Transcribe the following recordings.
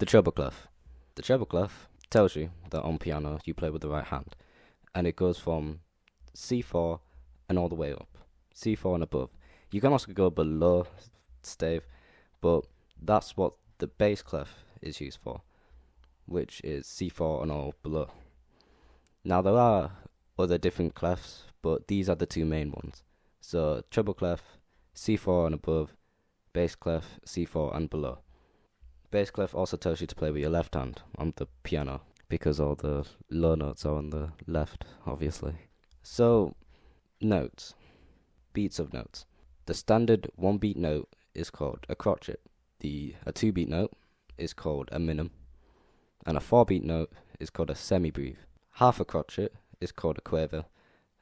The treble clef. The treble clef tells you that on piano you play with the right hand, and it goes from C4 and all the way up, C4 and above. You can also go below stave, but that's what the bass clef is used for, which is C4 and all below. Now there are other different clefs, but these are the two main ones. So treble clef, C4 and above, bass clef, C4 and below. Bass clef also tells you to play with your left hand on the piano, because all the low notes are on the left, obviously. So, notes. Beats of notes. The standard 1-beat note is called a crotchet. A 2-beat note is called a minim. And a 4-beat note is called a semi-breve. Half a crotchet is called a quaver,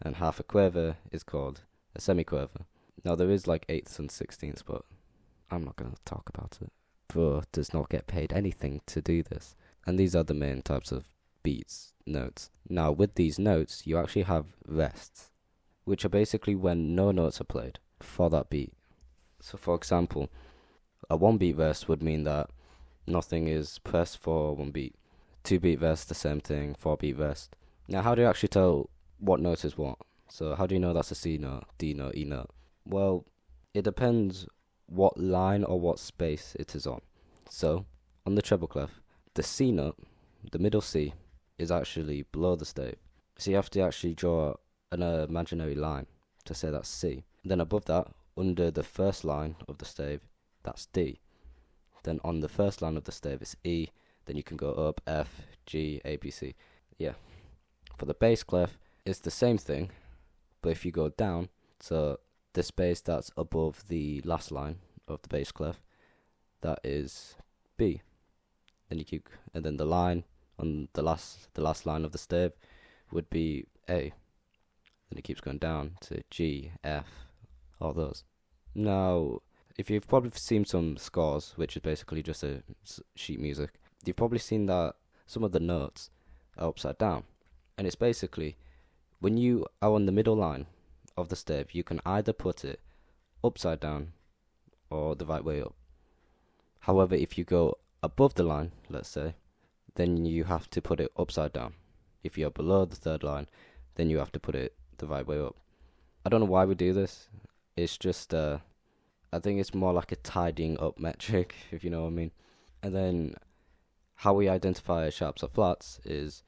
and half a quaver is called a semi-quaver. Now there is like 8ths and 16ths, but I'm not going to talk about it. Bro does not get paid anything to do this. And these are the main types of beats, notes. Now with these notes, you actually have rests, which are basically when no notes are played for that beat. So for example, a 1-beat rest would mean that nothing is pressed for 1 beat. 2-beat rest, the same thing, 4-beat rest. Now how do you actually tell what note is what? So how do you know that's a C note, D note, E note? Well, it depends what line or what space it is on. So, on the treble clef, the C note, the middle C, is actually below the stave. So you have to actually draw an imaginary line to say that's C. Then above that, under the first line of the stave, that's D. Then on the first line of the stave, it's E. Then you can go up, F, G, A, B, C. Yeah. For the bass clef, it's the same thing, but if you go down, so the space that's above the last line of the bass clef, that is B. Then you keep, and then the line on the last line of the stave would be A. Then it keeps going down to G, F, all those. Now, if you've probably seen some scores, which is basically just a sheet music, you've probably seen that some of the notes are upside down, and it's basically when you are on the middle line of the stave, you can either put it upside down or the right way up. However, if you go above the line, let's say, then you have to put it upside down. If you're below the third line, then you have to put it the right way up. I don't know why we do this. It's just, I think it's more like a tidying up metric, if you know what I mean. And then how we identify sharps or flats is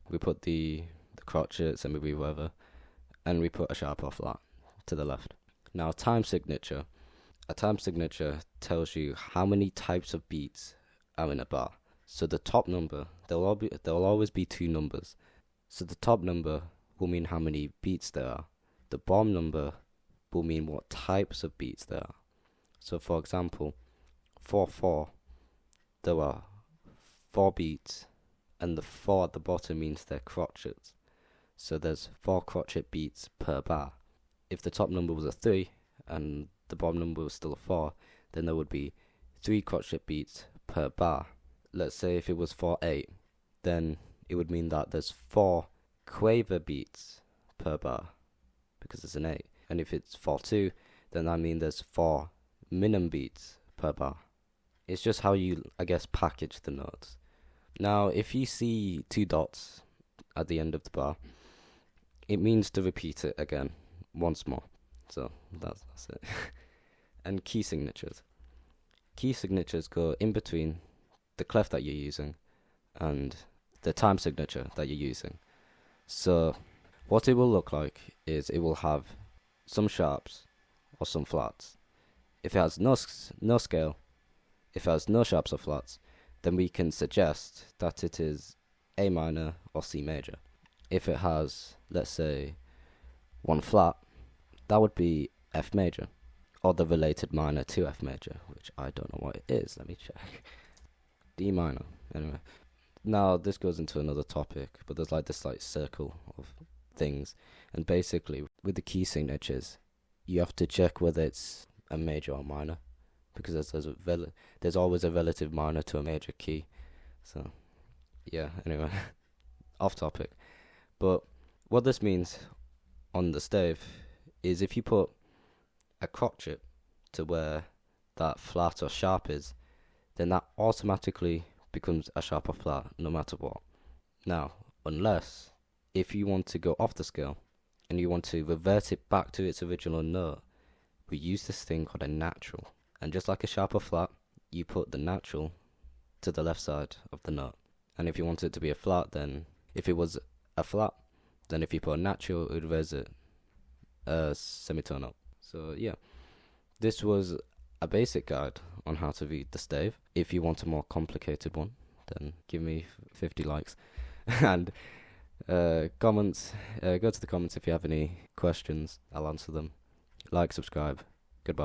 we put the crotchets and maybe whatever, and we put a sharp or flat to the left. Now, time signature. A time signature tells you how many types of beats are in a bar. So the top number, there will always be 2 numbers. So the top number will mean how many beats there are. The bottom number will mean what types of beats there are. So for example, 4/4, there are 4 beats, and the 4 at the bottom means they're crotchets. So there's 4 crotchet beats per bar. If the top number was a 3 and the bottom number was still a 4, then there would be 3 crotchet beats per bar. Let's say if it was 4/8, then it would mean that there's 4 quaver beats per bar because it's an 8. And if it's 4/2, then that means there's 4 minim beats per bar. It's just how you, I guess, package the notes. Now, if you see 2 dots at the end of the bar, it means to repeat it again once more. So that's it. And key signatures. Key signatures go in between the clef that you're using and the time signature that you're using. So what it will look like is it will have some sharps or some flats. If it has no scale, if it has no sharps or flats, then we can suggest that it is A minor or C major. If it has, let's say, 1 flat, that would be F major, or the related minor to F major, which I don't know what it is. Let me check. D minor. Anyway, now this goes into another topic, but there's like this circle of things, and basically with the key signatures, you have to check whether it's a major or minor, because there's always a relative minor to a major key. So yeah, anyway, off topic. But what this means on the stave is if you put a crotchet to where that flat or sharp is, then that automatically becomes a sharp or flat no matter what. Now, unless if you want to go off the scale and you want to revert it back to its original note, we use this thing called a natural. And just like a sharp or flat, you put the natural to the left side of the note. And if you want it to be a flat, then if it was a flat, then if you put a natural, it would raise it a semitone up. So yeah, this was a basic guide on how to read the stave. If you want a more complicated one, then give me 50 likes. And comments, go to the comments if you have any questions. I'll answer them. Like, subscribe. Goodbye.